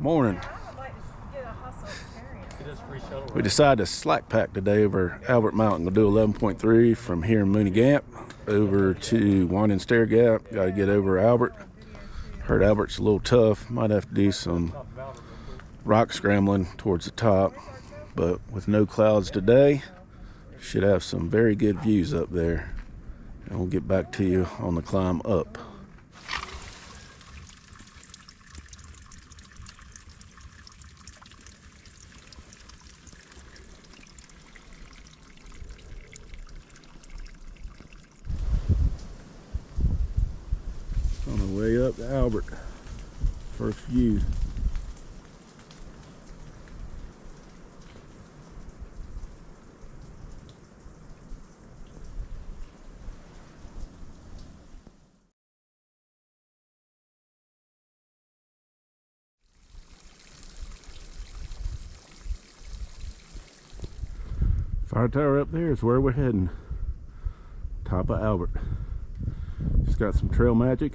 Morning. We decided to slack pack today over Albert Mountain. We'll do 11.3 from here in Mooney Gap over to Winding Stair Gap. Got to get over Albert. Heard Albert's a little tough. Might have to do some rock scrambling towards the top. But with no clouds today, should have some very good views up there. And we'll get back to you on the climb up. On the way up to Albert, first view. Fire tower up there is where we're heading. Top of Albert. Just got some trail magic,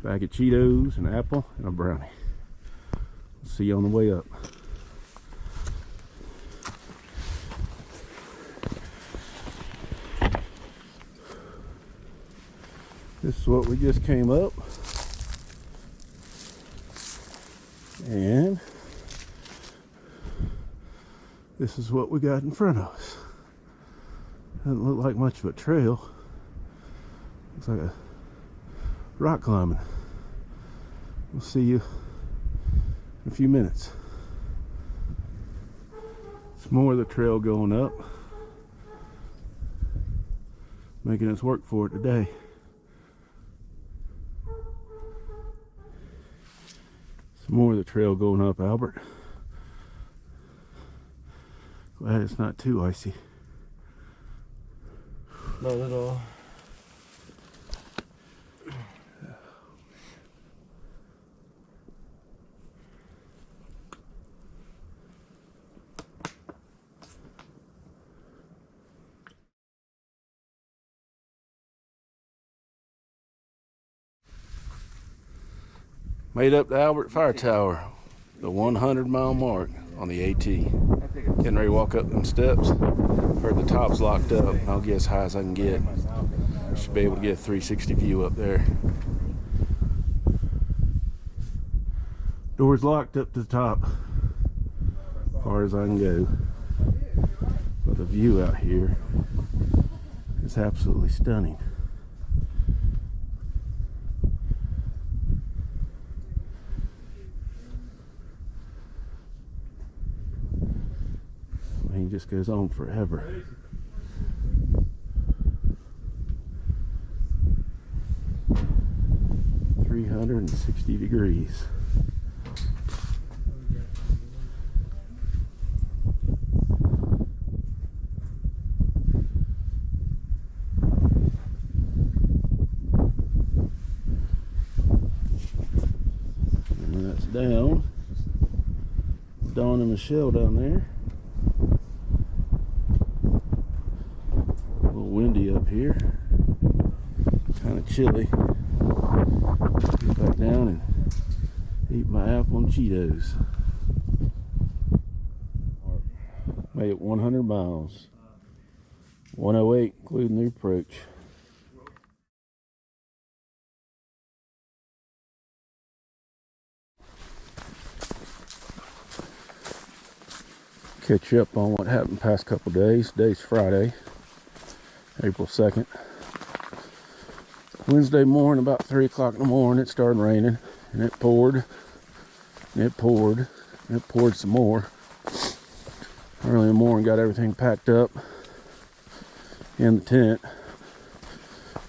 bag of Cheetos, an apple, and a brownie. We'll see you on the way up. This is what we just came up. And this is what we got in front of us. Doesn't look like much of a trail. Looks like a rock climbing. We'll see you in a few minutes. It's more of the trail going up. Making us work for it today. Some more of the trail going up, Albert. Glad it's not too icy. Not at all. Made up to Albert Fire Tower, the 100-mile mark on the AT. Getting ready to walk up them steps. Heard the top's locked up. I'll get as high as I can get. Should be able to get a 360 view up there. Door's locked up to the top, as far as I can go. But the view out here is absolutely stunning. He just goes on forever. "360 degrees. And that's down. Dawn and Michelle down there. Windy up here, kind of chilly. Get back down and eat my apple and Cheetos. Made it 100 miles, 108 including the approach. Catch you up on what happened the past couple days. Today's Friday, April 2nd. Wednesday morning, about 3 o'clock in the morning, it started raining, and it poured, and it poured, and it poured some more. Early in the morning, got everything packed up in the tent.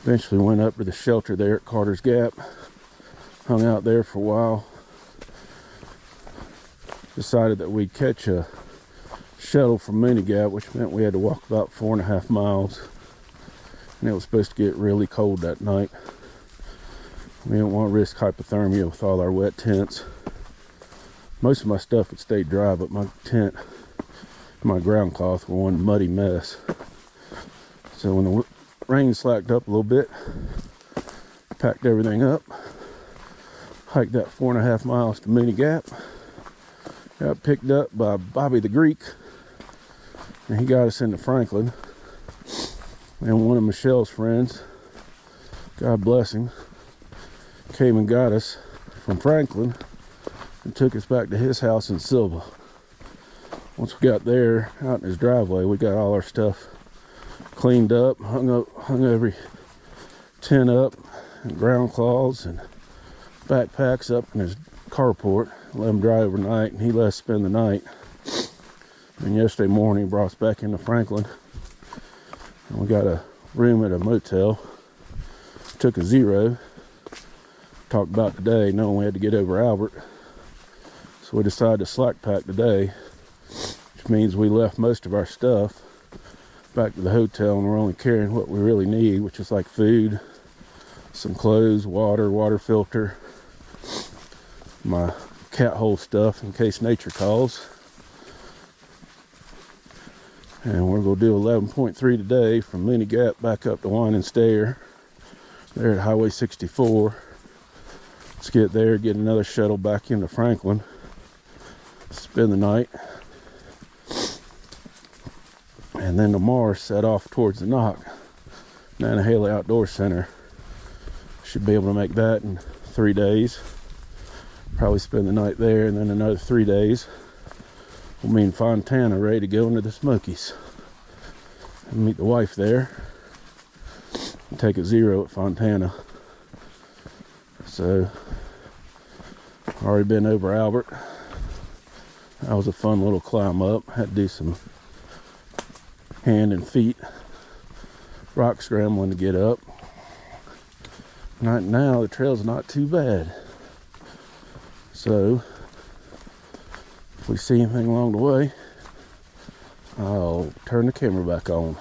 Eventually went up to the shelter there at Carter's Gap. Hung out there for a while. Decided that we'd catch a shuttle from Mooney Gap, which meant we had to walk about 4.5 miles. And it was supposed to get really cold that night. We didn't want to risk hypothermia with all our wet tents. Most of my stuff would stay dry, but my tent and my ground cloth were one muddy mess. So when the rain slacked up a little bit, packed everything up, Hiked that 4.5 miles to Mooney Gap. Got picked up by Bobby the Greek, and he got us into Franklin. And one of Michelle's friends, God bless him, came and got us from Franklin and took us back to his house in Silva. Once we got there, out in his driveway, we got all our stuff cleaned up, hung every tent up, and ground cloths and backpacks up in his carport. Let him dry overnight, and he let us spend the night. And yesterday morning, he brought us back into Franklin, and we got a room at a motel. Took a zero. Talked about today, knowing we had to get over Albert, so we decided to slack pack today, which means we left most of our stuff back to the hotel, and we're only carrying what we really need, which is like food, some clothes, water filter, my cat hole stuff in case nature calls. And we're going to do 11.3 today from Mooney Gap back up to Wine and Stair. There at Highway 64. Let's get there, get another shuttle back into Franklin, spend the night, and then tomorrow set off towards the Knock, Nantahala Outdoor Center. Should be able to make that in 3 days. Probably spend the night there, and then another 3 days we'll be in Fontana, ready to go into the Smokies and meet the wife there and take a zero at Fontana. So already been over Albert. That was a fun little climb up. Had to do some hand and feet rock scrambling to get up. Right now the trail's not too bad, so if we see anything along the way, I'll turn the camera back on.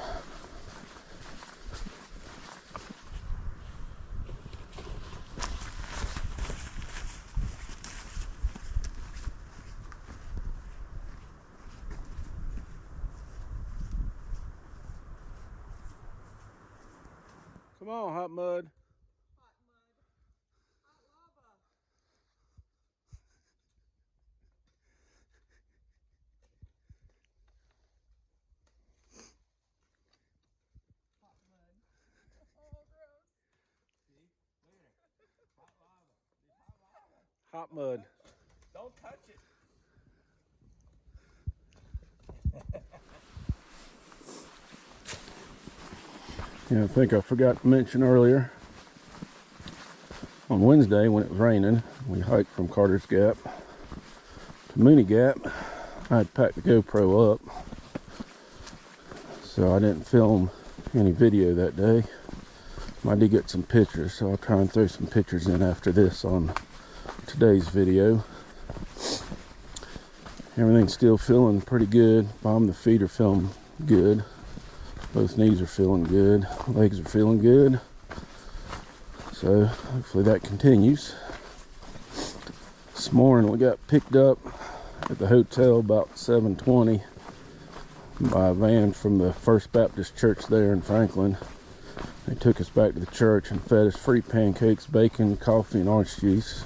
Come on, hot mud. Hot mud. Don't touch it. Yeah, I think I forgot to mention earlier, on Wednesday when it was raining, we hiked from Carter's Gap to Mooney Gap. I had packed the GoPro up, so I didn't film any video that day. I did get some pictures, so I'll try and throw some pictures in after this on today's video. Everything's still feeling pretty good. Bottom of the feet are feeling good. Both knees are feeling good. Legs are feeling good. So hopefully that continues. This morning we got picked up at the hotel about 7:20 by a van from the First Baptist Church there in Franklin. They took us back to the church and fed us free pancakes, bacon, coffee, and orange juice,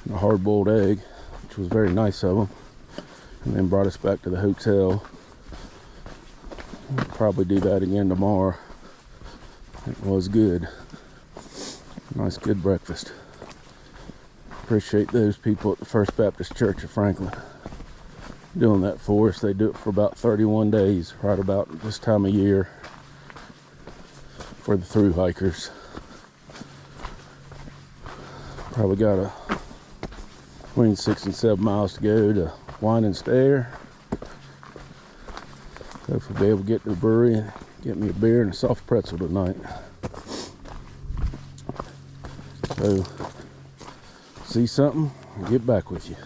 and a hard-boiled egg, which was very nice of them. And then brought us back to the hotel. We'll probably do that again tomorrow. It was good. Nice, good breakfast. Appreciate those people at the First Baptist Church of Franklin doing that for us. They do it for about 31 days, right about this time of year, for the thru hikers. Probably got between 6 and 7 miles to go to Wine and Stair. Hopefully be able to get to the brewery and get me a beer and a soft pretzel tonight. So, see something and get back with you.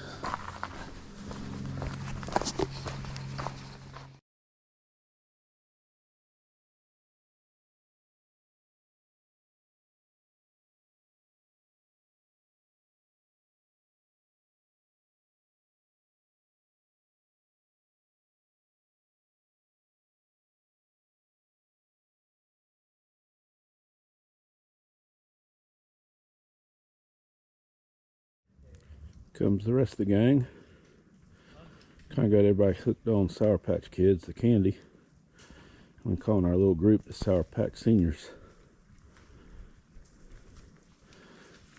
Comes the rest of the gang. Kind of got everybody hooked on Sour Patch Kids, the candy. I'm calling our little group the Sour Patch Seniors.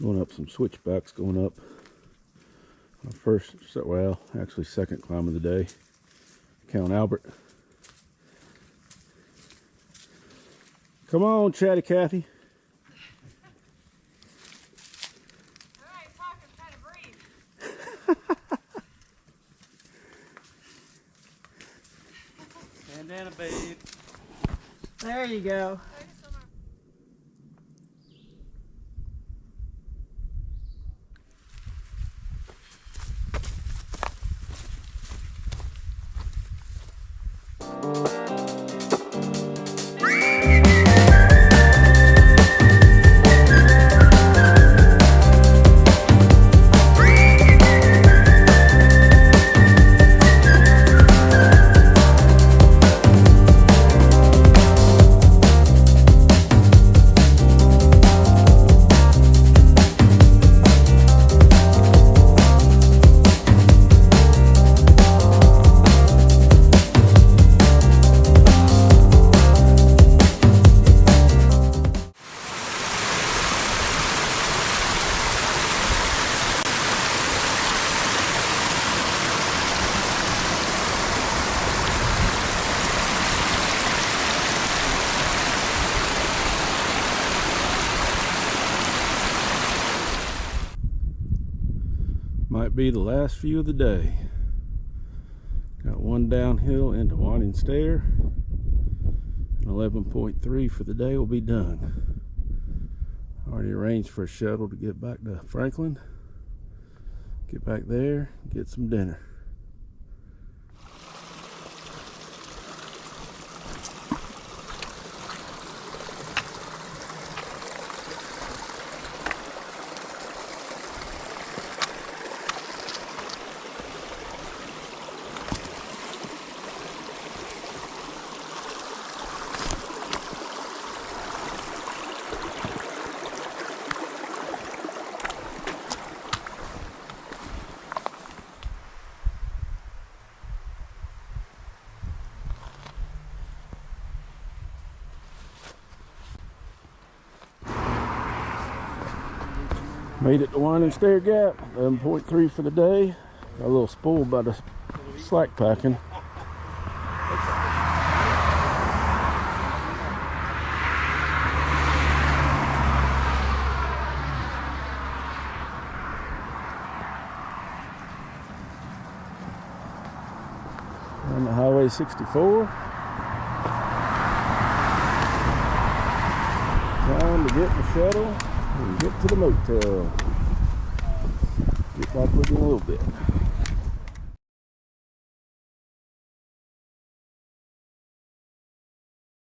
Going up some switchbacks, going up our first, well, actually second climb of the day. Count Albert. Come on, Chatty Cathy. All right, talk, I'm trying to breathe. Bandana, babe. There you go. Might be the last few of the day. Got one downhill into Winding Stair. And 11.3 for the day will be done. Already arranged for a shuttle to get back to Franklin. Get back there, get some dinner. Made it to Winding Stair Gap, 11.3 for the day. Got a little spoiled by the slack packing. On the Highway 64. Time to get in the shuttle and get to the motel. Get back with you in a little bit.